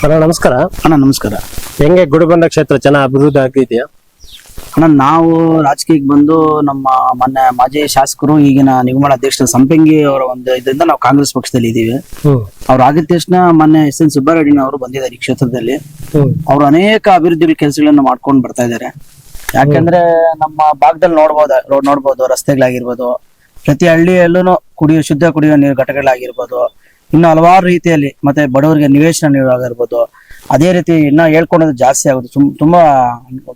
ಅಣ್ಣ ನಮಸ್ಕಾರ. ಅಣ್ಣ ನಮಸ್ಕಾರ. ಹೆಂಗೆ ಗುಡಿಬಂಡೆ ಕ್ಷೇತ್ರ ಚೆನ್ನಾಗಿ ಅಭಿವೃದ್ಧಿ ಆಗಿದೆಯಾ? ಅಣ್ಣ ನಾವು ರಾಜಕೀಯಕ್ಕೆ ಬಂದು ನಮ್ಮ ಮೊನ್ನೆ ಮಾಜಿ ಶಾಸಕರು ಈಗಿನ ನಿಗಮಗಳ ಅಧ್ಯಕ್ಷ ಸಂಪಂಗಿ ಅವರ ಒಂದು ಇದರಿಂದ ನಾವು ಕಾಂಗ್ರೆಸ್ ಪಕ್ಷದಲ್ಲಿ ಇದ್ದೀವಿ. ಅವ್ರು ಆಗಿದ ತಕ್ಷಣ ಮೊನ್ನೆ ಎಸ್.ಎನ್. ಸುಬ್ಬಾರೆಡ್ಡಿ ಅವರು ಬಂದಿದ್ದಾರೆ ಈ ಕ್ಷೇತ್ರದಲ್ಲಿ. ಅವರು ಅನೇಕ ಅಭಿವೃದ್ಧಿ ಕೆಲಸಗಳನ್ನ ಮಾಡ್ಕೊಂಡು ಬರ್ತಾ ಇದ್ದಾರೆ. ಯಾಕಂದ್ರೆ ನಮ್ಮ ಭಾಗದಲ್ಲಿ ನೋಡ್ಬೋದು ರಸ್ತೆಗಳಾಗಿರ್ಬೋದು, ಪ್ರತಿ ಹಳ್ಳಿಯಲ್ಲೂ ಶುದ್ಧ ಕುಡಿಯುವ ನೀರು ಘಟಕಗಳಾಗಿರ್ಬೋದು, ಇನ್ನು ಹಲವಾರು ರೀತಿಯಲ್ಲಿ ಮತ್ತೆ ಬಡವರಿಗೆ ನಿವೇಶನ ನೀಡೋದಾಗಿರ್ಬೋದು. ಅದೇ ರೀತಿ ಇನ್ನ ಹೇಳ್ಕೊಳೋದು ಜಾಸ್ತಿ ಆಗುತ್ತೆ.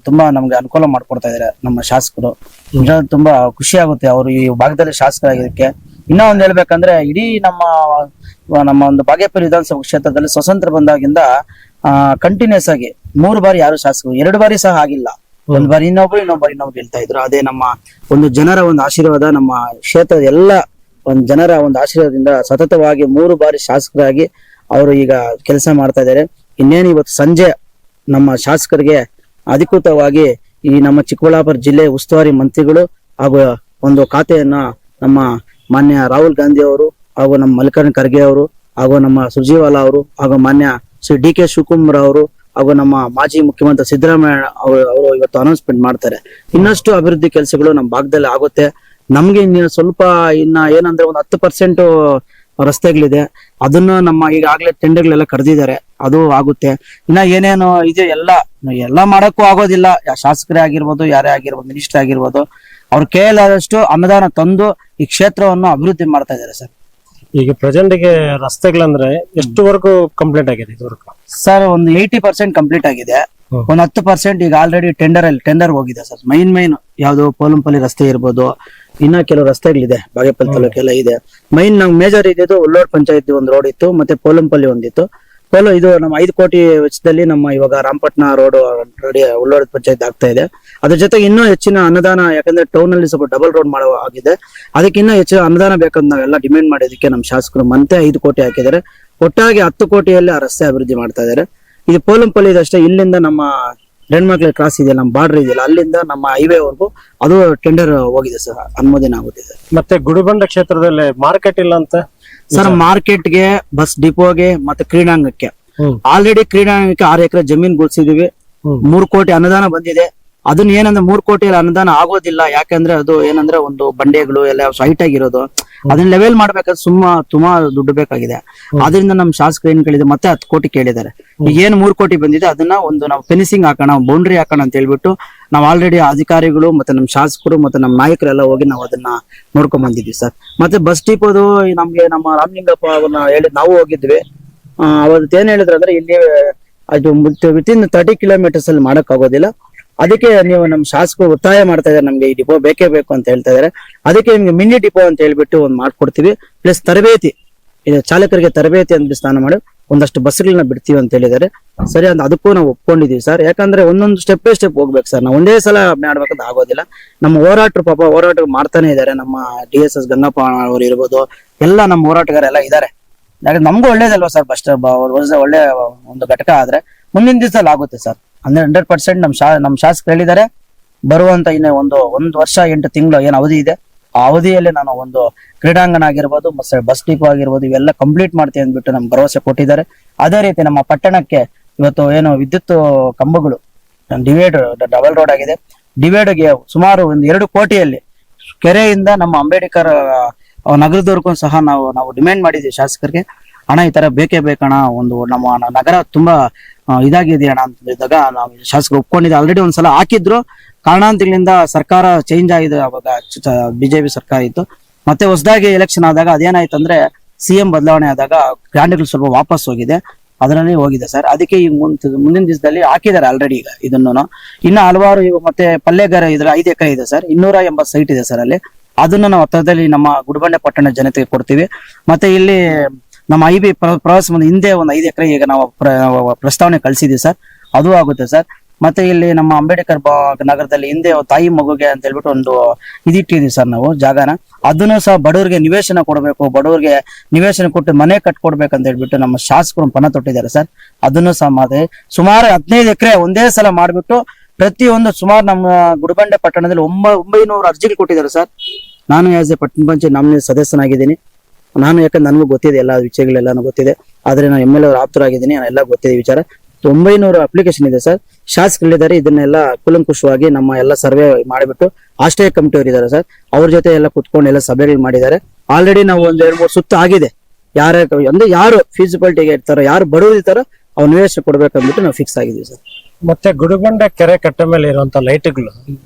ತುಂಬಾ ನಮ್ಗೆ ಅನುಕೂಲ ಮಾಡ್ಕೊಡ್ತಾ ಇದಾರೆ ನಮ್ಮ ಶಾಸಕರು. ತುಂಬಾ ಖುಷಿ ಆಗುತ್ತೆ ಅವರು ಈ ಭಾಗದಲ್ಲಿ ಶಾಸಕರಾಗಿದ್ದಕ್ಕೆ. ಇನ್ನ ಒಂದ್ ಹೇಳ್ಬೇಕಂದ್ರೆ ಇಡೀ ನಮ್ಮ ಒಂದು ಬಾಗೇಪಲ್ಲಿ ವಿಧಾನಸಭಾ ಕ್ಷೇತ್ರದಲ್ಲಿ ಸ್ವತಂತ್ರ ಬಂದಾಗಿಂದ ಕಂಟಿನ್ಯೂಸ್ ಆಗಿ 3 ಬಾರಿ ಯಾರು ಶಾಸಕರು, 2 ಬಾರಿ ಸಹ ಆಗಿಲ್ಲ. ಒಂದ್ ಬಾರಿ ಇನ್ನೊಬ್ರು ಗೆಲ್ತಾ ಇದ್ರು. ಅದೇ ನಮ್ಮ ಒಂದು ಜನರ ಒಂದು ಆಶೀರ್ವಾದ, ನಮ್ಮ ಕ್ಷೇತ್ರದ ಎಲ್ಲ ಒಂದು ಜನರ ಒಂದು ಆಶೀರ್ವಾದದಿಂದ ಸತತವಾಗಿ 3 ಬಾರಿ ಶಾಸಕರಾಗಿ ಅವರು ಈಗ ಕೆಲಸ ಮಾಡ್ತಾ ಇದ್ದಾರೆ. ಇನ್ನೇನು ಇವತ್ತು ಸಂಜೆ ನಮ್ಮ ಶಾಸಕರಿಗೆ ಅಧಿಕೃತವಾಗಿ ಈ ನಮ್ಮ ಚಿಕ್ಕಬಳ್ಳಾಪುರ ಜಿಲ್ಲೆ ಉಸ್ತುವಾರಿ ಮಂತ್ರಿಗಳು ಹಾಗೂ ಒಂದು ಖಾತೆಯನ್ನ ನಮ್ಮ ಮಾನ್ಯ ರಾಹುಲ್ ಗಾಂಧಿ ಅವರು ಹಾಗೂ ನಮ್ಮ ಮಲ್ಲಿಕಾರ್ಜುನ ಖರ್ಗೆ ಅವರು ಹಾಗೂ ನಮ್ಮ ಸುರ್ಜೇವಾಲಾ ಅವರು ಹಾಗೂ ಮಾನ್ಯ ಶ್ರೀ ಡಿ.ಕೆ. ಶಿವಕುಮಾರ್ ಅವರು ಹಾಗೂ ನಮ್ಮ ಮಾಜಿ ಮುಖ್ಯಮಂತ್ರಿ ಸಿದ್ದರಾಮಯ್ಯ ಅವರು ಇವತ್ತು ಅನೌನ್ಸ್ಮೆಂಟ್ ಮಾಡ್ತಾರೆ. ಇನ್ನಷ್ಟು ಅಭಿವೃದ್ಧಿ ಕೆಲಸಗಳು ನಮ್ಮ ಭಾಗದಲ್ಲಿ ಆಗುತ್ತೆ. ನಮ್ಗೆ ಸ್ವಲ್ಪ ಏನಂದ್ರೆ ಒಂದು 10% ರಸ್ತೆಗಳಿದೆ. ಅದನ್ನು ನಮ್ಮ ಈಗಾಗಲೇ ಟೆಂಡರ್ಗಳೆಲ್ಲ ಕರೆದಿದ್ದಾರೆ, ಅದು ಆಗುತ್ತೆ. ಇನ್ನ ಏನೇನು ಇದೆ ಎಲ್ಲ ಮಾಡಕ್ಕೂ ಆಗೋದಿಲ್ಲ. ಶಾಸಕರೇ ಆಗಿರ್ಬೋದು, ಯಾರೇ ಆಗಿರ್ಬೋದು, ಮಿನಿಸ್ಟರ್ ಆಗಿರ್ಬೋದು, ಅವ್ರ ಕೈಯಲ್ಲಾದಷ್ಟು ಅನುದಾನ ತಂದು ಈ ಕ್ಷೇತ್ರವನ್ನು ಅಭಿವೃದ್ಧಿ ಮಾಡ್ತಾ ಇದ್ದಾರೆ ಸರ್. ಈಗ ಪ್ರೆಸೆಂಟ್ಗೆ ರಸ್ತೆಗಳಂದ್ರೆ ಎಷ್ಟುವರೆಗೂ ಕಂಪ್ಲೀಟ್ ಆಗಿದೆ ಇದುವರೆಗೂ? ಸರ್ ಒಂದು 80% ಕಂಪ್ಲೀಟ್ ಆಗಿದೆ. ಒಂದು 10% ಈಗ ಆಲ್ರೆಡಿ ಟೆಂಡರ್ ಹೋಗಿದೆ ಸರ್. ಮೈನ್ ಯಾವ್ದು ಪೋಲಂಪಲ್ಲಿ ರಸ್ತೆ ಇರ್ಬೋದು, ಇನ್ನ ಕೆಲವು ರಸ್ತೆಗಳಿದೆ ಬಾಗೇಪಲ್ಲಿ ತಾಲೂಕೆಲ್ಲ ಇದೆ. ಮೈನ್ ನಾವು ಮೇಜರ್ ಇದ್ದಿದ್ದು ಉಳ್ಳೋಡ್ ಪಂಚಾಯತ್ ಒಂದು ರೋಡ್ ಇತ್ತು, ಮತ್ತೆ ಪೋಲಂಪಲ್ಲಿ ಒಂದಿತ್ತು. ಇದು ನಮ್ಮ 5 ಕೋಟಿ ವೆಚ್ಚದಲ್ಲಿ ನಮ್ಮ ಇವಾಗ ರಾಮಪಟ್ನ ರೋಡ್ ಉಳ್ಳೋಡ್ ಪಂಚಾಯತ್ ಆಗ್ತಾ ಇದೆ. ಅದ್ರ ಜೊತೆಗೆ ಇನ್ನೂ ಹೆಚ್ಚಿನ ಅನುದಾನ, ಯಾಕಂದ್ರೆ ಟೌನ್ ಅಲ್ಲಿ ಸ್ವಲ್ಪ ಡಬಲ್ ರೋಡ್ ಮಾಡೋ ಆಗಿದೆ. ಅದಕ್ಕೆ ಇನ್ನೂ ಹೆಚ್ಚಿನ ಅನುದಾನ ಬೇಕಂತ ನಾವೆಲ್ಲ ಡಿಮ್ಯಾಂಡ್ ಮಾಡೋದಕ್ಕೆ ನಮ್ಮ ಶಾಸಕರು ಮತ್ತೆ 5 ಕೋಟಿ ಹಾಕಿದ್ದಾರೆ. ಒಟ್ಟಾಗಿ 10 ಕೋಟಿಯಲ್ಲಿ ಆ ರಸ್ತೆ ಅಭಿವೃದ್ಧಿ ಮಾಡ್ತಾ ಇದ್ದಾರೆ. ಇದು ಪೋಲಂಪಲ್ಲಿ ಇದಷ್ಟೇ. ಇಲ್ಲಿಂದ ನಮ್ಮ ರೆಡ್ಮಕ್ಳ ಕ್ರಾಸ್ ಇದೆ, ನಮ್ಮ ಬಾರ್ಡರ್ ಇದೆಯಲ್ಲ, ಅಲ್ಲಿಂದ ನಮ್ಮ ಹೈವೇವರೆಗೂ ಅದು ಟೆಂಡರ್ ಹೋಗಿದೆ ಸರ್, ಅನುಮೋದನೆ ಆಗುತ್ತಿದೆ. ಮತ್ತೆ ಗುಡಿಬಂಡೆ ಕ್ಷೇತ್ರದಲ್ಲಿ ಮಾರ್ಕೆಟ್ ಇಲ್ಲ ಅಂತ ಸರ್. ಮಾರ್ಕೆಟ್ಗೆ, ಬಸ್ ಡಿಪೋಗೆ ಮತ್ತೆ ಕ್ರೀಡಾಂಗಕ್ಕೆ ಆಲ್ರೆಡಿ ಕ್ರೀಡಾಂಗಕ್ಕೆ 6 ಎಕರೆ ಜಮೀನ್ ಗುಡ್ಸಿದೀವಿ. 3 ಕೋಟಿ ಅನುದಾನ ಬಂದಿದೆ. ಅದನ್ನ ಏನಂದ್ರೆ 3 ಕೋಟಿಯಲ್ಲಿ ಅನುದಾನ ಆಗೋದಿಲ್ಲ. ಯಾಕಂದ್ರೆ ಅದು ಏನಂದ್ರೆ ಒಂದು ಬಂಡೆಗಳು ಎಲ್ಲ ಸೈಟ್ ಆಗಿರೋದು, ಅದನ್ನ ಲೆವೆಲ್ ಮಾಡ್ಬೇಕಾದ್ರೆ ತುಂಬಾ ದುಡ್ಡು ಬೇಕಾಗಿದೆ. ಅದರಿಂದ ನಮ್ಮ ಶಾಸಕರು ಏನ್ ಕೇಳಿದ್ರೆ ಮತ್ತೆ 10 ಕೋಟಿ ಕೇಳಿದ್ದಾರೆ. ಈಗ ಏನು 3 ಕೋಟಿ ಬಂದಿದೆ ಅದನ್ನ ಒಂದು ನಾವು ಫಿನಿಶಿಂಗ್ ಹಾಕೋಣ, ಬೌಂಡ್ರಿ ಹಾಕೋಣ ಅಂತ ಹೇಳ್ಬಿಟ್ಟು ನಾವು ಆಲ್ರೆಡಿ ಅಧಿಕಾರಿಗಳು ಮತ್ತೆ ನಮ್ಮ ಶಾಸಕರು ಮತ್ತೆ ನಮ್ಮ ನಾಯಕರೆಲ್ಲ ಹೋಗಿ ನಾವು ಅದನ್ನ ನೋಡ್ಕೊಂಡ್ ಬಂದಿದ್ವಿ ಸರ್. ಮತ್ತೆ ಬಸ್ ಡಿಪೋದು ನಮ್ಗೆ ನಮ್ಮ ರಾಮಲಿಂಗಪ್ಪ ಅವ್ರನ್ನ ಹೇಳಿದ್ ನಾವು ಹೋಗಿದ್ವಿ. ಅವತ್ತು ಏನ್ ಹೇಳಿದ್ರು ಅಂದ್ರೆ ಇಲ್ಲಿ ಅದು ವಿತಿನ್ 30 ಕಿಲೋಮೀಟರ್ಸ್ ಅಲ್ಲಿ ಮಾಡಕ್ ಆಗೋದಿಲ್ಲ. ಅದಕ್ಕೆ ನೀವು ನಮ್ಮ ಶಾಸಕರು ಒತ್ತಾಯ ಮಾಡ್ತಾ ಇದಾರೆ, ನಮ್ಗೆ ಈ ಡಿಪೋ ಬೇಕೇ ಬೇಕು ಅಂತ ಹೇಳ್ತಾ ಇದಾರೆ. ಅದಕ್ಕೆ ನಿಮ್ಗೆ ಮಿನಿ ಡಿಪೋ ಅಂತ ಹೇಳ್ಬಿಟ್ಟು ಒಂದು ಮಾಡ್ಕೊಡ್ತೀವಿ. ಪ್ಲಸ್ ತರಬೇತಿ, ಇದು ಚಾಲಕರಿಗೆ ತರಬೇತಿ ಅಂತ ಸ್ಥಾನ ಮಾಡಿ ಒಂದಷ್ಟು ಬಸ್ಗಳನ್ನ ಬಿಡ್ತೀವಿ ಅಂತ ಹೇಳಿದ್ದಾರೆ. ಸರಿ ಅಂತ ಅದಕ್ಕೂ ನಾವು ಒಪ್ಕೊಂಡಿದೀವಿ ಸರ್. ಯಾಕಂದ್ರೆ ಒಂದೊಂದು ಸ್ಟೆಪ್ ಬೈ ಸ್ಟೆಪ್ ಹೋಗ್ಬೇಕು ಸರ್. ನಾವು ಒಂದೇ ಸಲ ಮಾಡ್ಬೇಕಂತ ಆಗೋದಿಲ್ಲ. ನಮ್ಮ ಹೋರಾಟ ಮಾಡ್ತಾನೆ ಇದ್ದಾರೆ. ನಮ್ಮ DSS ಗಂಗಪ್ಪ ಅವರು ಇರ್ಬೋದು, ಎಲ್ಲ ನಮ್ಮ ಹೋರಾಟಗಾರ ಎಲ್ಲ ಇದ್ದಾರೆ. ಯಾಕಂದ್ರೆ ನಮ್ಗೂ ಒಳ್ಳೇದಲ್ವಾ ಸರ್, ಬಸ್ ಒಳ್ಳೆ ಒಂದು ಘಟಕ ಆದ್ರೆ ಮುಂದಿನ ದಿವಸದಲ್ಲಿ ಆಗುತ್ತೆ ಸರ್. ಅಂದ್ರೆ 100% ನಮ್ಮ ಶಾಸಕರು ಹೇಳಿದ್ದಾರೆ, ಬರುವಂತ ಇನ್ನ ಒಂದು ವರ್ಷ 8 ತಿಂಗಳು ಏನು ಅವಧಿ ಇದೆ, ಆ ಅವಧಿಯಲ್ಲಿ ನಾನು ಒಂದು ಕ್ರೀಡಾಂಗಣ ಆಗಿರ್ಬೋದು, ಬಸ್ ಡಿಪೋ ಆಗಿರ್ಬೋದು, ಇವೆಲ್ಲ ಕಂಪ್ಲೀಟ್ ಮಾಡ್ತೀನಿ ಅಂದ್ಬಿಟ್ಟು ನಮ್ಗೆ ಭರವಸೆ ಕೊಟ್ಟಿದ್ದಾರೆ. ಅದೇ ರೀತಿ ನಮ್ಮ ಪಟ್ಟಣಕ್ಕೆ ಇವತ್ತು ಏನು ವಿದ್ಯುತ್ ಕಂಬಗಳು, ಡಬಲ್ ರೋಡ್ ಆಗಿದೆ. ಡಿವೈಡ್ಗೆ ಸುಮಾರು ಒಂದು 2 ಕೋಟಿಯಲ್ಲಿ ಕೆರೆಯಿಂದ ನಮ್ಮ ಅಂಬೇಡ್ಕರ್ ನಗರದವರೆಗೂ ಸಹ ನಾವು ಡಿಮ್ಯಾಂಡ್ ಮಾಡಿದ್ವಿ ಶಾಸಕರಿಗೆ. ಹಣ ಈ ತರ ಬೇಕೇ ಬೇಕಣ, ಒಂದು ನಮ್ಮ ನಗರ ತುಂಬಾ ಇದಾಗಿದೆ ಅಣ್ಣ ಅಂತಿದ್ದಾಗ ನಾವು ಶಾಸಕರು ಒಪ್ಕೊಂಡಿದ್ದೆ. ಆಲ್ರೆಡಿ ಒಂದ್ಸಲ ಹಾಕಿದ್ರು, ಕಾರಣಾಂತರಗಳಿಂದ ಸರ್ಕಾರ ಚೇಂಜ್ ಆಗಿದೆ. ಅವಾಗ ಬಿಜೆಪಿ ಸರ್ಕಾರ ಇತ್ತು. ಮತ್ತೆ ಹೊಸದಾಗಿ ಎಲೆಕ್ಷನ್ ಆದಾಗ ಅದೇನಾಯ್ತು ಅಂದ್ರೆ CM ಬದಲಾವಣೆ ಆದಾಗ ಗ್ರಾಂಡ್ಗಳು ಸ್ವಲ್ಪ ವಾಪಸ್ ಹೋಗಿದೆ, ಅದರಲ್ಲಿ ಹೋಗಿದೆ ಸರ್. ಅದಕ್ಕೆ ಈಗ ಮುಂದಿನ ದಿವಸದಲ್ಲಿ ಹಾಕಿದ್ದಾರೆ ಆಲ್ರೆಡಿ. ಈಗ ಇದನ್ನು ಇನ್ನು ಹಲವಾರು ಮತ್ತೆ ಪಲ್ಲೆಗಾರ ಇದ್ರೆ 5 ಎಕರೆ ಇದೆ ಸರ್, 280 ಸೈಟ್ ಇದೆ ಸರ್ ಅಲ್ಲಿ. ಅದನ್ನು ನಾವು ಹತ್ತಿರದಲ್ಲಿ ನಮ್ಮ ಗುಡಿಬಂಡೆ ಪಟ್ಟಣ ಜನತೆಗೆ ಕೊಡ್ತೀವಿ. ಮತ್ತೆ ಇಲ್ಲಿ ನಮ್ಮ IB ಪ್ರವಾಸ ಹಿಂದೆ ಒಂದು 5 ಎಕರೆ ಈಗ ನಾವು ಪ್ರಸ್ತಾವನೆ ಕಳಿಸಿದೀವಿ ಸರ್, ಅದು ಆಗುತ್ತೆ ಸರ್. ಮತ್ತೆ ಇಲ್ಲಿ ನಮ್ಮ ಅಂಬೇಡ್ಕರ್ ನಗರದಲ್ಲಿ ಹಿಂದೆ ತಾಯಿ ಮಗುಗೆ ಅಂತ ಹೇಳ್ಬಿಟ್ಟು ಒಂದು ಇದಿಟ್ಟಿದೀವಿ ಸರ್ ನಾವು ಜಾಗನ. ಅದನ್ನು ಸಹ ಬಡವರಿಗೆ ನಿವೇಶನ ಕೊಡಬೇಕು, ಬಡವರಿಗೆ ನಿವೇಶನ ಕೊಟ್ಟು ಮನೆ ಕಟ್ಕೊಡ್ಬೇಕಂತ ಹೇಳ್ಬಿಟ್ಟು ನಮ್ಮ ಶಾಸಕರು ಪಣ ತೊಟ್ಟಿದ್ದಾರೆ ಸರ್. ಅದನ್ನು ಸಹ ಮಾಡಿ ಸುಮಾರು 15 ಎಕರೆ ಒಂದೇ ಸಲ ಮಾಡ್ಬಿಟ್ಟು ಪ್ರತಿಯೊಂದು ಸುಮಾರು ನಮ್ಮ ಗುಡಿಬಂಡೆ ಪಟ್ಟಣದಲ್ಲಿ 900 ಅರ್ಜಿಗಳು ಕೊಟ್ಟಿದ್ದಾರೆ ಸರ್. ನಾನು ಆಸ್ ಎ ಪಟ್ಟಣ ಪಂಚಾಯತ್ ನಾಮಿನಿ ಸದಸ್ಯನಾಗಿದ್ದೀನಿ. ನಾನು ಯಾಕಂದ್ರೆ ನನಗೂ ಗೊತ್ತಿದೆ, ಎಲ್ಲ ವಿಷಯಗಳೆಲ್ಲ ಗೊತ್ತಿದೆ. ಆದ್ರೆ ನಾನು ಎಮ್ ಎಲ್ ಅವ್ರ ಆಪ್ತರಾಗಿದ್ದೀನಿ, ಎಲ್ಲ ಗೊತ್ತಿದೆ ವಿಚಾರ. 900 ಅಪ್ಲಿಕೇಶನ್ ಇದೆ ಸರ್. ಶಾಸಕರಿದ್ದಾರೆ, ಇದನ್ನೆಲ್ಲ ಕೂಲಂಕುಷವಾಗಿ ನಮ್ಮ ಎಲ್ಲ ಸರ್ವೆ ಮಾಡಿಬಿಟ್ಟು ಆಶ್ರಯ ಕಮಿಟಿ ಅವರು ಇದ್ದಾರೆ ಸರ್, ಅವ್ರ ಜೊತೆ ಎಲ್ಲ ಕುತ್ಕೊಂಡು ಎಲ್ಲ ಸಭೆಗಳು ಮಾಡಿದ್ದಾರೆ. ಆಲ್ರೆಡಿ ನಾವು 1-2-3 ಸುತ್ತು ಆಗಿದೆ. ಅಂದ್ರೆ ಯಾರು ಫೀಸಿಬಿಲಿಟಿಗೆ ಇರ್ತಾರೋ, ಯಾರು ಬಡವರು ಇರ್ತಾರೋ ಅವ್ರು ನಿವೇಶನ ಕೊಡ್ಬೇಕಂದ್ಬಿಟ್ಟು ನಾವು ಫಿಕ್ಸ್ ಆಗಿದ್ದೀವಿ ಸರ್. ಮತ್ತೆ ಗುಡಿಬಂಡೆ ಕೆರೆ ಕಟ್ಟೆ ಮೇಲೆ ಇರುವಂತ ಲೈಟ್ಗಳು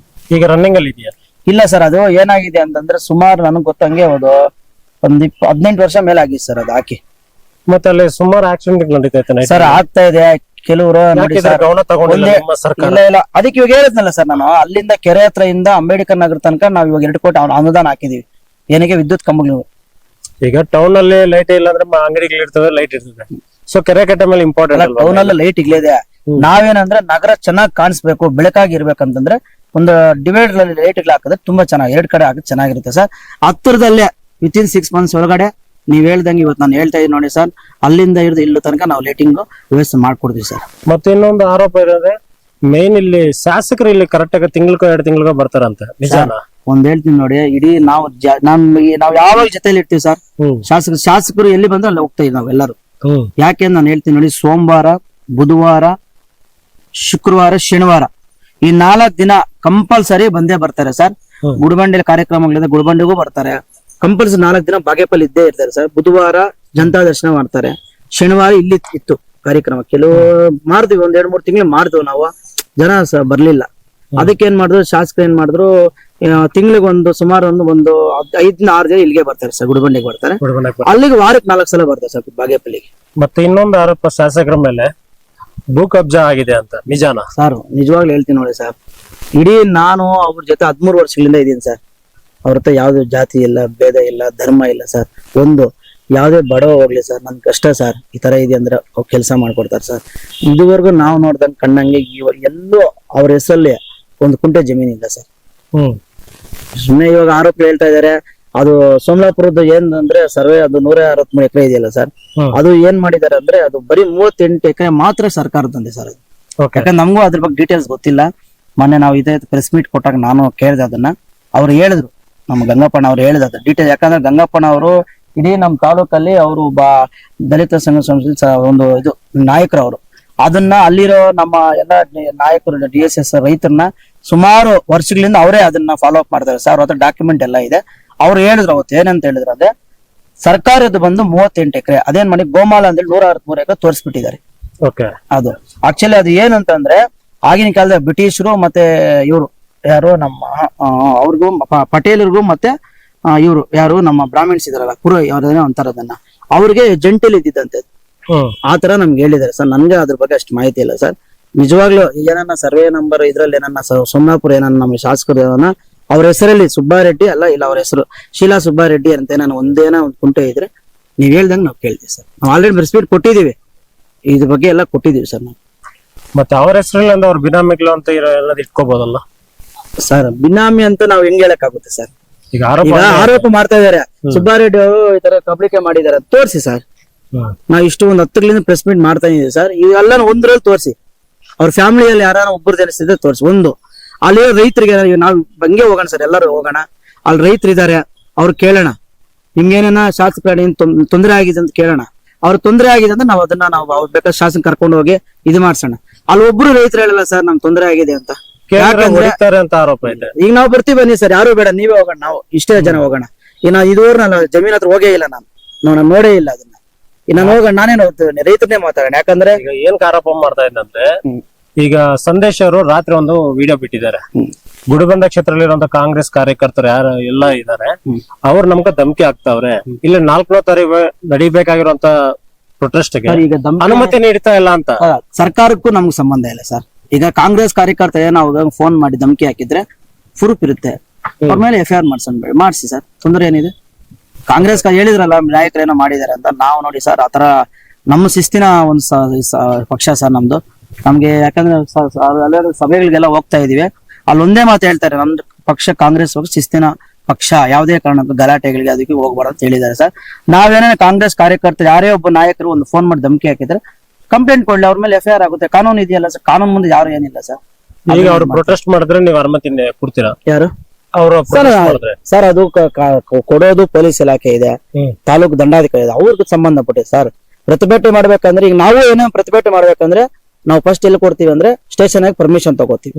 ಈಗ ರನ್ನಿಂಗ್ ಅಲ್ಲಿ ಇದೆಯಾ? ಇಲ್ಲ ಸರ್, ಅದು ಏನಾಗಿದೆ ಅಂತಂದ್ರೆ ಸುಮಾರು ನನಗೆ ಗೊತ್ತಂಗೆ ಒಂದು 18 ವರ್ಷ ಮೇಲೆ ಆಗಿದೆ ಸರ್ ಅದು ಹಾಕಿ. ಮತ್ತೆ ಅಲ್ಲಿ ಸುಮಾರು ಆಕ್ಸಿಡೆಂಟ್ ನಡೀತೈತೆ ಸರ್ ಆಗ್ತಾ ಇದೆ. ಕೆಲವರು ನೋಡಿ ಸರ್, ಗಮನ ತಗೊಂಡಿಲ್ಲ ನಮ್ಮ ಸರ್ಕಾರ. ಇಲ್ಲ ಅದಕ್ಕೆ ಇವಾಗ ಹೇಳಿದ್ನಲ್ಲ ಸರ್, ನಾನು ಅಲ್ಲಿಂದ ಕೆರೆ ಹತ್ರ ಇಂದ ಅಂಬೇಡ್ಕರ್ ನಗರ ತನಕ ನಾವು ಇವಾಗ 2 ಕೋಟಿ ಅನುದಾನ ಹಾಕಿದೀವಿ. ಏನಕ್ಕೆ? ವಿದ್ಯುತ್ ಕಂಬಗಳು. ಈಗ ಟೌನ್ ಅಲ್ಲಿ ಲೈಟ್ ಇಲ್ಲ ಅಂದ್ರೆ ಅಂಗಡಿಗಳು ಇರ್ತವೆ, ಲೈಟ್ ಇರ್ತದೆ. ಸೊ ಕೆರೆ ಕಟ್ಟೆ ಮೇಲೆ ಇಂಪಾರ್ಟೆಂಟ್. ಟೌನ್ ಅಲ್ಲಿ ಲೈಟ್ ಇಗ್ಲಿದೆ. ನಾವೇನಂದ್ರೆ ನಗರ ಚೆನ್ನಾಗಿ ಕಾಣಿಸ್ಬೇಕು, ಬೆಳಕಾಗಿ ಇರ್ಬೇಕಂತಂದ್ರೆ ಒಂದು ಡಿವೈಡರ್ ಅಲ್ಲಿ ಲೈಟ್ ಹಾಕಿದ್ರೆ ತುಂಬಾ ಚೆನ್ನಾಗಿ 2 ಕಡೆ ಹಾಕಿದ್ರೆ ಚೆನ್ನಾಗಿರುತ್ತೆ ಸರ್. ಹತ್ತಿರದಲ್ಲೇ ವಿತಿನ್ 6 ಮಂತ್ಸ್ ಒಳಗಡೆ ನೀವ್ ಹೇಳ್ದಂಗೆ ಇವತ್ತು ನಾನು ಹೇಳ್ತಾ ಇದ್ದೀನಿ ನೋಡಿ ಸರ್, ಅಲ್ಲಿಂದ ಹಿಡಿದು ಇಲ್ಲೂ ತನಕ ನಾವು ಲೈಟಿಂಗ್ ವ್ಯವಸ್ಥೆ ಮಾಡ್ಕೊಡ್ತೀವಿ ಸರ್. ಮತ್ತೆ ಇನ್ನೊಂದು ಆರೋಪ ಇರೋದ್ರೆ ಮೇನ್ ಇಲ್ಲಿ ಶಾಸಕರು ಇಲ್ಲಿ ಕರೆಕ್ಟ್ ಆಗಿ ತಿಂಗಳಿಗೋ 2 ತಿಂಗಳಿಗೋ ಬರ್ತಾರಂತೆ, ನಿಜಾನಾ? ಒಂದ್ ಹೇಳ್ತೀನಿ ನೋಡಿ, ಇಡೀ ನಾವು ಯಾವಾಗ ಜೊತೆಲಿ ಇರ್ತೀವಿ ಸರ್, ಶಾಸಕರು ಎಲ್ಲಿ ಬಂದ್ರೆ ಅಲ್ಲಿ ಹೋಗ್ತಾ ಇದ್ದೀವಿ ನಾವೆಲ್ಲರೂ. ಯಾಕೆ ನಾನು ಹೇಳ್ತೀನಿ ನೋಡಿ, ಸೋಮವಾರ, ಬುಧವಾರ, ಶುಕ್ರವಾರ, ಶನಿವಾರ ಈ 4 ದಿನ ಕಂಪಲ್ಸರಿ ಬಂದೇ ಬರ್ತಾರೆ ಸರ್. ಗುಡಿಬಂಡೆ ಕಾರ್ಯಕ್ರಮಗಳಿದೆ, ಗುಡಿಬಂಡೆಗೂ ಬರ್ತಾರೆ ಕಂಪಲ್ಸರಿ. 4 ದಿನ ಬಾಗೇಪಲ್ಲಿ ಇದ್ದೇ ಇರ್ತಾರೆ ಸರ್. ಬುಧವಾರ ಜನತಾ ದರ್ಶನ ಮಾಡ್ತಾರೆ, ಶನಿವಾರ ಇಲ್ಲಿ ಇತ್ತು ಕಾರ್ಯಕ್ರಮ. ಕೆಲವು ಮಾಡಿದ್ವಿ, 1-2-3 ತಿಂಗಳು ಮಾಡಿದ್ವು ನಾವು, ಜನ ಬರ್ಲಿಲ್ಲ. ಅದಕ್ಕೆ ಏನ್ ಮಾಡಿದ್ರು ಶಾಸಕರು, ಏನ್ ಮಾಡಿದ್ರು, ತಿಂಗಳಿಗೆ ಸುಮಾರು ಒಂದು 5-6 ದಿನ ಇಲ್ಲಿಗೆ ಬರ್ತಾರೆ ಸರ್, ಗುಡಿಬಂಡೆಗೆ ಬರ್ತಾರೆ. ಅಲ್ಲಿಗೆ ವಾರಕ್ಕೆ 4 ಸಲ ಬರ್ತಾರೆ ಸರ್ ಬಾಗೇಪಲ್ಲಿಗೆ. ಮತ್ತೆ ಇನ್ನೊಂದು ಆರೋಪ ಶಾಸಕರ ಮೇಲೆ ಭೂ ಕಬ್ಜಾ ಆಗಿದೆ ಅಂತ, ನಿಜಾನಾ? ಸರ್ ನಿಜವಾಗ್ಲೂ ಹೇಳ್ತೀನಿ ನೋಡಿ ಸರ್, ಇಡೀ ನಾನು ಅವ್ರ ಜೊತೆ 13 ವರ್ಷಗಳಿಂದ ಇದ್ದೀನಿ ಸರ್. ಅವ್ರ ಹತ್ರ ಯಾವ್ದು ಜಾತಿ ಇಲ್ಲ, ಭೇದ ಇಲ್ಲ, ಧರ್ಮ ಇಲ್ಲ ಸರ್. ಯಾವ್ದೇ ಬಡವ ಹೋಗ್ಲಿ ಸರ್, ನನ್ ಕಷ್ಟ ಸರ್ ಈ ತರ ಇದೆ ಅಂದ್ರೆ ಅವ್ರು ಕೆಲಸ ಮಾಡ್ಕೊಡ್ತಾರೆ ಸರ್. ಇದುವರೆಗೂ ನಾವು ನೋಡ್ದಂಗೆ ಕಣ್ಣಂಗೆ ಎಲ್ಲೂ ಅವ್ರ ಹೆಸರಲ್ಲಿ 1 ಕುಂಟೆ ಜಮೀನ್ ಇಲ್ಲ ಸರ್. ಸುಮ್ಮನೆ ಇವಾಗ ಆರೋಪ ಹೇಳ್ತಾ ಇದಾರೆ. ಅದು ಸೋಮಲಾಪುರದ ಏನ್ ಅಂದ್ರೆ ಸರ್ವೆ ಅದು 163 ಎಕರೆ ಇದೆಯಲ್ಲ ಸರ್, ಅದು ಏನ್ ಮಾಡಿದಾರೆ ಅಂದ್ರೆ ಅದು ಬರೀ 38 ಎಕರೆ ಮಾತ್ರ ಸರ್ಕಾರದಂದೆ ಸರ್ ಅದು. ಯಾಕಂದ್ರೆ ನಮಗೂ ಅದ್ರ ಬಗ್ಗೆ ಡೀಟೇಲ್ಸ್ ಗೊತ್ತಿಲ್ಲ. ಮೊನ್ನೆ ನಾವು ಇದೇ ಪ್ರೆಸ್ ಮೀಟ್ ಕೊಟ್ಟಾಗ ನಾನು ಕೇಳಿದೆ ಅದನ್ನ, ಅವ್ರು ಹೇಳಿದ್ರು, ನಮ್ಮ ಗಂಗಪ್ಪಣ್ಣ ಅವ್ರು ಹೇಳಿದ ಡೀಟೇಲ್. ಯಾಕಂದ್ರೆ ಗಂಗಪ್ಪಣ್ಣ ಅವರು ಇಡೀ ನಮ್ಮ ತಾಲೂಕಲ್ಲಿ ಅವರು ದಲಿತ ಸಂಘ ಸಂಸ್ಥೆ ಒಂದು ಇದು ನಾಯಕರು ಅವರು. ಅದನ್ನ ಅಲ್ಲಿರೋ ನಮ್ಮ ಎಲ್ಲ ನಾಯಕರು DSS ರೈತರನ್ನ ಸುಮಾರು ವರ್ಷಗಳಿಂದ ಅವರೇ ಅದನ್ನ ಫಾಲೋ ಅಪ್ ಮಾಡ್ತಾರೆ ಸರ್. ಅವ್ರ ಹತ್ರ ಡಾಕ್ಯುಮೆಂಟ್ ಎಲ್ಲ ಇದೆ. ಅವ್ರು ಹೇಳಿದ್ರು ಅವತ್ತು ಏನಂತ ಹೇಳಿದ್ರು ಅಂದ್ರೆ, ಸರ್ಕಾರದ ಬಂದು 38 ಎಕರೆ, ಅದೇನ್ ಮಾಡಿ ಗೋಮಾಲ ಅಂದ್ರೆ 163 ಎಕರೆ ತೋರಿಸ್ಬಿಟ್ಟಿದ್ದಾರೆ. ಅದು ಆಕ್ಚುಲಿ ಅದು ಏನಂತಂದ್ರೆ, ಆಗಿನ ಕಾಲದ ಬ್ರಿಟಿಷರು ಮತ್ತೆ ಇವರು ಯಾರು ನಮ್ಮ ಅವ್ರಿಗೂ ಪಟೇಲರಿಗೂ ಮತ್ತೆ ಇವರು ಯಾರು ನಮ್ಮ ಬ್ರಾಹ್ಮಿಣ್ಸ್ ಇದಾರಲ್ಲ, ಪುರ ಯಾರೇನೋ ಅಂತಾರ ಅದನ್ನ, ಅವ್ರಿಗೆ ಜಂಟಿಲಿ ಇದ್ದಿದ್ದಂತೆ. ಆತರ ನಮ್ಗೆ ಹೇಳಿದ್ದಾರೆ ಸರ್. ನನ್ಗೆ ಅದ್ರ ಬಗ್ಗೆ ಅಷ್ಟು ಮಾಹಿತಿ ಇಲ್ಲ ಸರ್. ನಿಜವಾಗ್ಲೂ ಏನನ್ನ ಸರ್ವೆ ನಂಬರ್ ಇದ್ರಲ್ಲಿ ಏನನ್ನ ಸೋಮನಾಪುರ ಏನನ್ನ ನಮ್ಮ ಶಾಸಕರು ಏನನ್ನ ಅವ್ರ ಹೆಸರಲ್ಲಿ ಸುಬ್ಬಾರೆಡ್ಡಿ ಅಲ್ಲ, ಇಲ್ಲ ಅವ್ರ ಹೆಸರು ಶೀಲಾ ಸುಬ್ಬಾರೆಡ್ಡಿ ಅಂತ ನಾನು ಒಂದು ಕುಂಟೆ ಇದ್ರೆ ನೀವ್ ಹೇಳ್ದಂಗೆ ನಾವು ಕೇಳ್ತೀವಿ ಸರ್. ನಾವು ಆಲ್ರೆಡಿ ರೆಸ್ಪೀಟ್ ಕೊಟ್ಟಿದೀವಿ, ಇದ್ರ ಬಗ್ಗೆ ಎಲ್ಲ ಕೊಟ್ಟಿದೀವಿ ಸರ್ ನಾವು. ಮತ್ತೆ ಅವ್ರ ಹೆಸರಲ್ಲಿ ಅವ್ರ ಬಿನಾಮಿಗಳು ಅಂತ ಎಲ್ಲದು ಇಟ್ಕೋಬಹುದಲ್ಲ ಸರ್? ಬಿನಾಮಿ ಅಂತ ನಾವ್ ಹೆಂಗ್ ಹೇಳಕ್ಕಾಗುತ್ತೆ ಸರ್? ಈಗ ಆರೋಪ ಮಾಡ್ತಾ ಇದಾರೆ ಸುಬ್ಬಾರೆಡ್ಡಿ ಅವರು ಈ ತರ ಕಬಳಿಕೆ ಮಾಡಿದಾರೆ, ತೋರಿಸಿ ಸರ್. ನಾವ್ ಇಷ್ಟು 10 ಗಳಿಂದ ಪ್ರೆಸ್ ಮೀಟ್ ಮಾಡ್ತಾ ಇದೀವಿ ಸರ್. ಇವೆಲ್ಲ ಒಂದ್ರಲ್ಲಿ ತೋರಿಸಿ, ಅವ್ರ ಫ್ಯಾಮಿಲಿಯಲ್ಲಿ ಯಾರು ಒಬ್ಬರು ಜನಿಸಿದ್ರೆ ತೋರಿಸಿ. ಅಲ್ಲಿ ರೈತರಿಗೆ ನಾವ್ ಹಂಗೆ ಹೋಗೋಣ ಸರ್, ಎಲ್ಲರೂ ಹೋಗೋಣ. ಅಲ್ಲಿ ರೈತರು ಇದಾರೆ, ಅವ್ರು ಕೇಳೋಣ, ನಿಮ್ಗೇನ ಶಾಸಕರ ತೊಂದರೆ ಆಗಿದೆ ಅಂತ ಕೇಳೋಣ. ಅವ್ರ ತೊಂದರೆ ಆಗಿದೆ ಅಂದ್ರೆ ನಾವ್ ಅದನ್ನ ಅವ್ರು ಬೇಕಾದ ಶಾಸನ ಕರ್ಕೊಂಡು ಹೋಗಿ ಇದು ಮಾಡ್ಸೋಣ. ಅಲ್ಲಿ ಒಬ್ರು ರೈತರು ಹೇಳಲ್ಲ ಸರ್ ನಮ್ ತೊಂದರೆ ಆಗಿದೆ ಅಂತ. ಅಂತ ಆರೋಪ ಇದೆ. ಈಗ ನಾವು ಬರ್ತೀವಿ ಬನ್ನಿ ಸರ್, ಯಾರು ಬೇಡ, ನೀವೇ ಹೋಗೋಣ, ನಾವು ಇಷ್ಟೇ ಜನ ಹೋಗೋಣ. ಇನ್ನ ಇದುವರೆಗೂ ನಾನು ಜಮೀನ್ ಹತ್ರ ಹೋಗೇ ಇಲ್ಲ, ನಾನು ನೋಡೇ ಇಲ್ಲ ಅದನ್ನ. ಇನ್ನ ಹೋಗೋಣ, ನಾನೇನು ಹೋಗ್ತೇನೆ, ರೈತರನ್ನೇ ಮಾತಾಡೋಣ. ಯಾಕಂದ್ರೆ ಈಗ ಏನ್ ಆರೋಪ ಮಾಡ್ತಾ ಇದ್ದಂದ್ರೆ, ಈಗ ಸಂದೇಶ್ ಅವರು ರಾತ್ರಿ ಒಂದು ವಿಡಿಯೋ ಬಿಟ್ಟಿದ್ದಾರೆ. ಗುಡಿಬಂಡ ಕ್ಷೇತ್ರದಲ್ಲಿರುವಂತ ಕಾಂಗ್ರೆಸ್ ಕಾರ್ಯಕರ್ತರು ಯಾರು ಎಲ್ಲ ಇದಾರೆ, ಅವ್ರು ನಮ್ಗೆ ಧಮಕಿ ಆಗ್ತಾವ್ರೆ. ಇಲ್ಲಿ 4ನೇ ತಾರೀಕು ನಡಿಬೇಕಾಗಿರುವಂತ ಪ್ರೊಟೆಸ್ಟ್ಗೆ ಅನುಮತಿ ನೀಡ್ತಾ ಇಲ್ಲ ಅಂತ. ಸರ್ಕಾರಕ್ಕೂ ನಮ್ಗೆ ಸಂಬಂಧ ಇಲ್ಲ ಸರ್. ಈಗ ಕಾಂಗ್ರೆಸ್ ಕಾರ್ಯಕರ್ತ ನಾವು ಫೋನ್ ಮಾಡಿ ಧಮಕಿ ಹಾಕಿದ್ರೆ ಪ್ರೂಫ್ ಇರುತ್ತೆ, ಅವ್ರ ಮೇಲೆ FIR ಮಾಡಿಸಿ ಸರ್, ತೊಂದರೆ ಏನಿದೆ? ಕಾಂಗ್ರೆಸ್ ಹೇಳಿದ್ರಲ್ಲ ನಾಯಕರು ಏನೋ ಮಾಡಿದಾರೆ ಅಂತ. ನಾವು ನೋಡಿ ಸರ್, ಆತರ ನಮ್ಮ ಶಿಸ್ತಿನ ಒಂದು ಪಕ್ಷ ಸರ್ ನಮ್ದು. ನಮ್ಗೆ ಯಾಕಂದ್ರೆ ಸಭೆಗಳಿಗೆಲ್ಲ ಹೋಗ್ತಾ ಇದೀವಿ, ಅಲ್ಲಿ ಒಂದೇ ಮಾತು ಹೇಳ್ತಾರೆ, ನಮ್ದು ಪಕ್ಷ ಕಾಂಗ್ರೆಸ್ ಶಿಸ್ತಿನ ಪಕ್ಷ, ಯಾವುದೇ ಕಾರಣಕ್ಕೂ ಗಲಾಟೆಗಳಿಗೆ ಅದಕ್ಕೆ ಹೋಗ್ಬಾರ್ದು ಅಂತ ಹೇಳಿದ್ದಾರೆ ಸರ್. ನಾವೇನೇ ಕಾಂಗ್ರೆಸ್ ಕಾರ್ಯಕರ್ತರು ಯಾರೇ ಒಬ್ಬ ನಾಯಕರು ಒಂದು ಫೋನ್ ಮಾಡಿ ಧಮಕಿ ಹಾಕಿದ್ರೆ ಕಂಪ್ಲೇಂಟ್ ಕೊಡ್ಲಿ, ಅವ್ರ ಮೇಲೆ FIR ಆಗುತ್ತೆ. ಕಾನೂನು ಇದೆಯಲ್ಲ ಸರ್, ಕಾನೂನು ಮುಂದೆ ಯಾರು ಏನಿಲ್ಲ ಸರ್. ಈಗ ಅವ್ರು ಪ್ರೊಟೆಸ್ಟ್ ಮಾಡಿದ್ರೆ ನೀವು ಅನುಮತಿ ಕೊಡ್ತೀರಾ? ಯಾರು ಸರ್? ಅದು ಕೊಡೋದು ಪೊಲೀಸ್ ಇಲಾಖೆ ಇದೆ, ತಾಲೂಕು ದಂಡಾಧಿಕಾರಿ ಇದೆ, ಅವ್ರಿಗೆ ಸಂಬಂಧಪಟ್ಟಿದೆ ಸರ್. ಪ್ರತಿಭಟನೆ ಮಾಡ್ಬೇಕಂದ್ರೆ ಈಗ ನಾವು ಏನೋ ಪ್ರತಿಭಟನೆ ಮಾಡ್ಬೇಕಂದ್ರೆ ನಾವು ಫಸ್ಟ್ ಎಲ್ಲಿ ಕೊಡ್ತೀವಿ ಅಂದ್ರೆ ಸ್ಟೇಷನ್ ಆಗಿ ಪರ್ಮಿಷನ್ ತಗೋತೀವಿ.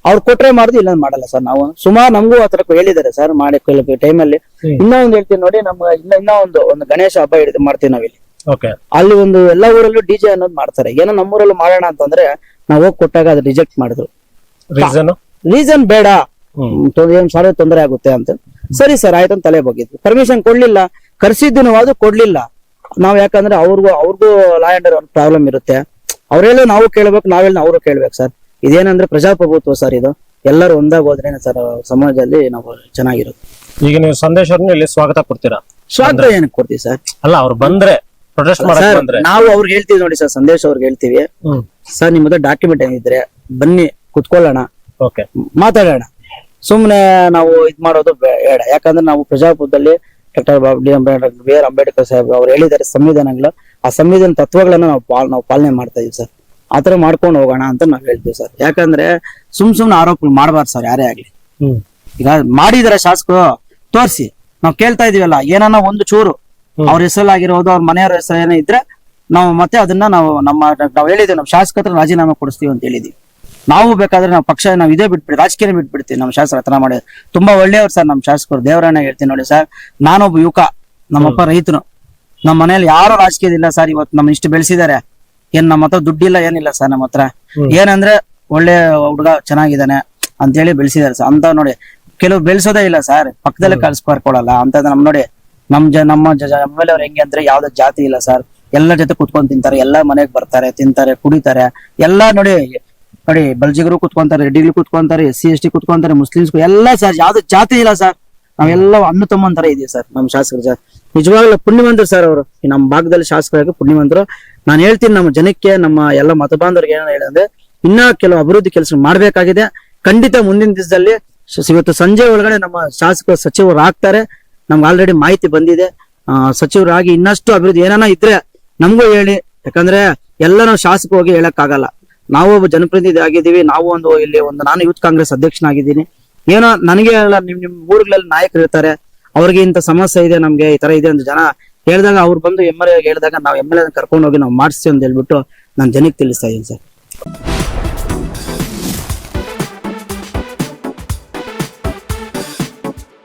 ಅವ್ರು ಕೊಟ್ರೆ ಮಾಡುದು ಇಲ್ಲ ಮಾಡಲ್ಲ ಸರ್. ನಾವು ಸುಮಾರು ನಮಗೂ ಆತರ ಹೇಳಿದ್ದಾರೆ ಸರ್ ಮಾಡಿ ಟೈಮಲ್ಲಿ. ಇನ್ನೂ ಒಂದ್ ಹೇಳ್ತೀವಿ ನೋಡಿ, ನಮ್ಗೆ ಇನ್ನೂ ಒಂದು ಗಣೇಶ ಹಬ್ಬ ಮಾಡ್ತೀವಿ ನಾವಿಲ್ಲಿ. ಅಲ್ಲಿ ಒಂದು ಎಲ್ಲಾ ಊರಲ್ಲೂ ಡಿಜೆ ಅನ್ನೋದು ಮಾಡ್ತಾರೆ. ಏನೋ ನಮ್ಮೂರಲ್ಲೂ ಮಾಡೋಣ ಅಂತಂದ್ರೆ ನಾವು ಹೋಗಿ ಕೊಟ್ಟಾಗ ಅದು ರಿಜೆಕ್ಟ್ ಮಾಡಿದ್ರು. ರೀಸನ್ ಬೇಡ, ಏನ್ ಸಾಲ ತೊಂದರೆ ಆಗುತ್ತೆ ಅಂತ. ಸರಿ ಸರ್ ಆಯ್ತು ಅಂತ ತಲೆ ಬಗ್ಗಿದ್ವಿ. ಪರ್ಮಿಷನ್ ಕೊಡ್ಲಿಲ್ಲ, ಕರ್ಸಿದ್ದು ನಾವು ಅದು ಕೊಡ್ಲಿಲ್ಲ ನಾವ್. ಯಾಕಂದ್ರೆ ಅವ್ರಿಗೂ ಲಾ ಅಂಡ್ ಆರ್ಡರ್ ಪ್ರಾಬ್ಲಮ್ ಇರುತ್ತೆ. ಅವ್ರೆಲ್ಲ ನಾವು ಕೇಳ್ಬೇಕು, ನಾವೆಲ್ಲ ಅವರು ಕೇಳ್ಬೇಕು ಸರ್. ಇದೇನಂದ್ರೆ ಪ್ರಜಾಪ್ರಭುತ್ವ ಸರ್. ಇದು ಎಲ್ಲರೂ ಒಂದಾಗ ಹೋದ್ರೇನೆ ಸರ್ ಸಮಾಜದಲ್ಲಿ ನಾವು ಚೆನ್ನಾಗಿರುತ್ತೆ. ಈಗ ನೀವು ಸಂದೇಶ ಇಲ್ಲಿ ಸ್ವಾಗತ ಕೊಡ್ತೀರಾ? ಸ್ವಾಗತ ಏನಕ್ಕೆ ಕೊಡ್ತೀವಿ ಸರ್? ಅಲ್ಲ, ಅವ್ರು ಬಂದ್ರೆ ಪ್ರೊಟೆಸ್ಟ್ ಮಾಡಕ್ಕೆ ನಾವು ಅವ್ರಿಗೆ ಹೇಳ್ತೀವಿ ನೋಡಿ ಸರ್, ಸಂದೇಶ ಅವ್ರಿಗೆ ಹೇಳ್ತೀವಿ ಸರ್, ನಿಮ್ಮದ ಡಾಕ್ಯುಮೆಂಟ್ ಏನಿದ್ರೆ ಬನ್ನಿ ಕುತ್ಕೊಳ್ಳೋಣ, ಮಾತಾಡೋಣ. ಸುಮ್ನೆ ನಾವು ಇದ್ ಮಾಡೋದು ಬೇಡ. ಯಾಕಂದ್ರೆ ನಾವು ಪ್ರಜಾಪ್ರಭುತ್ವದಲ್ಲಿ doctor B R Ambedkar Saheb ಅವ್ರು ಹೇಳಿದ್ದಾರೆ ಸಂವಿಧಾನಗಳು, ಆ ಸಂವಿಧಾನ ತತ್ವಗಳನ್ನ ನಾವು ಪಾಲನೆ ಮಾಡ್ತಾ ಇದೀವಿ ಸರ್. ಆತರ ಮಾಡ್ಕೊಂಡು ಹೋಗೋಣ ಅಂತ ನಾವ್ ಹೇಳ್ತೀವಿ ಸರ್. ಯಾಕಂದ್ರೆ ಸುಮ್ನೆ ಆರೋಪ ಮಾಡಬಾರ್ದು ಸರ್ ಯಾರೇ ಆಗ್ಲಿ. ಈಗ ಮಾಡಿದಾರೆ ಶಾಸಕರು ತೋರ್ಸಿ, ನಾವ್ ಕೇಳ್ತಾ ಇದೀವಲ್ಲ, ಏನಾನ ಒಂದು ಚೂರು ಅವ್ರ ಹೆಸರಲ್ಲಾಗಿರೋದು, ಅವ್ರ ಮನೆಯವ್ರ ಹೆಸರು ಏನೋ ಇದ್ರೆ ನಾವು ಮತ್ತೆ ಅದನ್ನ ನಾವು ಹೇಳಿದ್ವಿ, ನಾವು ಶಾಸಕ ಹತ್ರ ರಾಜೀನಾಮೆ ಕೊಡಿಸ್ತೀವಿ ಅಂತ ಹೇಳಿದೀವಿ. ನಾವು ಬೇಕಾದ್ರೆ ನಾವು ಪಕ್ಷ ನಾವು ಇದೇ ಬಿಟ್ಬಿಡ್ತೀವಿ, ರಾಜಕೀಯ ಬಿಟ್ಬಿಡ್ತೀವಿ. ನಮ್ಮ ಶಾಸಕರ ಹತ್ರ ಮಾಡಿ ತುಂಬಾ ಒಳ್ಳೆಯವ್ರು ಸರ್ ನಮ್ಮ ಶಾಸಕರು. ದೇವರನ್ನ ಹೇಳ್ತೀನಿ ನೋಡಿ ಸರ್, ನಾನೊಬ್ಬ ಯುವಕ, ನಮ್ಮಪ್ಪ ರೈತನು, ನಮ್ಮ ಮನೇಲಿ ಯಾರು ರಾಜಕೀಯದಿಲ್ಲ ಸರ್. ಇವತ್ತು ನಮ್ಮ ಇಷ್ಟು ಬೆಳೆಸಿದ್ದಾರೆ. ಏನ್ ನಮ್ಮ ಹತ್ರ ದುಡ್ಡಿಲ್ಲ ಏನಿಲ್ಲ ಸರ್. ನಮ್ಮ ಹತ್ರ ಏನಂದ್ರೆ ಒಳ್ಳೆ ಹುಡುಗ ಚೆನ್ನಾಗಿದ್ದಾನೆ ಅಂತೇಳಿ ಬೆಳೆಸಿದಾರೆ ಸರ್. ಅಂತ ನೋಡಿ ಕೆಲವು ಬೆಳೆಸೋದೇ ಇಲ್ಲ ಸರ್, ಪಕ್ಕದಲ್ಲೇ ಕಳ್ಸ್ಕೊಡಲ್ಲ ಅಂತ. ನಮ್ ನೋಡಿ ನಮ್ಮ ಎಮ್ಮೆಲ್ಲೆ ಅವ್ರು ಹೆಂಗೆ ಅಂದ್ರೆ ಯಾವ್ದು ಜಾತಿ ಇಲ್ಲ ಸರ್. ಎಲ್ಲರ ಜೊತೆ ಕುತ್ಕೊಂಡ್ ತಿಂತಾರೆ, ಎಲ್ಲಾ ಮನೆಗ್ ಬರ್ತಾರೆ, ತಿಂತಾರೆ, ಕುಡಿತಾರೆ. ಎಲ್ಲಾ ನೋಡಿ ಬಲ್ಜಿಗರು ಕುತ್ಕೊಂತಾರೆ, ರೆಡ್ಡಿಗಳು ಕುತ್ಕೊಂತಾರೆ, SC ST ಕುತ್ಕೊಂತಾರೆ, ಮುಸ್ಲಿಮ್ಸ್ ಎಲ್ಲಾ ಸರ್. ಯಾವ್ದು ಜಾತಿ ಇಲ್ಲ ಸರ್. ನಾವೆಲ್ಲ ಅಣ್ಣ ತಮ್ಮಂತರ ಇದೀವಿ ಸರ್ ನಮ್ಮ ಶಾಸಕರು ಸರ್. ನಿಜವಾಗ್ಲೂ ಪುಣ್ಯವಂತರು ಸರ್ ಅವರು. ನಮ್ಮ ಭಾಗದಲ್ಲಿ ಶಾಸಕರಾಗಿ ಪುಣ್ಯವಂತರು. ನಾನು ಹೇಳ್ತೀನಿ ನಮ್ಮ ಜನಕ್ಕೆ, ನಮ್ಮ ಎಲ್ಲ ಮತ ಬಾಂಧವರಿಗೆ ಏನೋ ಹೇಳಿದ್ರೆ, ಇನ್ನ ಕೆಲವು ಅಭಿವೃದ್ಧಿ ಕೆಲಸ ಮಾಡ್ಬೇಕಾಗಿದೆ. ಖಂಡಿತ ಮುಂದಿನ ದಿವಸದಲ್ಲಿ ಇವತ್ತು ಸಂಜೆ ಒಳಗಡೆ ನಮ್ಮ ಶಾಸಕರು ಸಚಿವರು ಆಗ್ತಾರೆ. ನಮ್ಗೆ ಆಲ್ರೆಡಿ ಮಾಹಿತಿ ಬಂದಿದೆ. ಸಚಿವರಾಗಿ ಇನ್ನಷ್ಟು ಅಭಿವೃದ್ಧಿ ಏನಾನ ಇದ್ರೆ ನಮಗೂ ಹೇಳಿ. ಯಾಕಂದ್ರೆ ಎಲ್ಲ ನಾವು ಶಾಸಕ ಹೋಗಿ ಹೇಳಕ್ ಆಗಲ್ಲ. ನಾವು ಒಬ್ಬ ಜನಪ್ರತಿನಿಧಿ ಆಗಿದ್ದೀವಿ. ನಾವು ನಾನು ಯೂತ್ ಕಾಂಗ್ರೆಸ್ ಅಧ್ಯಕ್ಷನಾಗಿದ್ದೀನಿ. ಏನೋ ನನಗೆ ನಿಮ್ ಊರುಗಳಲ್ಲಿ ನಾಯಕರು ಇರ್ತಾರೆ, ಅವ್ರಿಗೆ ಇಂಥ ಸಮಸ್ಯೆ ಇದೆ, ನಮ್ಗೆ ಈ ತರ ಇದೆ ಅಂತ ಜನ ಹೇಳಿದಾಗ, ಅವ್ರು ಬಂದು MLA ಹೇಳಿದಾಗ ನಾವು MLA ಕರ್ಕೊಂಡು ಹೋಗಿ ನಾವು ಮಾಡಿಸ್ತೀವಿ ಅಂತ ಹೇಳ್ಬಿಟ್ಟು ನಾನು ಜನಕ್ಕೆ ತಿಳಿಸ್ತಾ ಇದ್ದೀನಿ ಸರ್.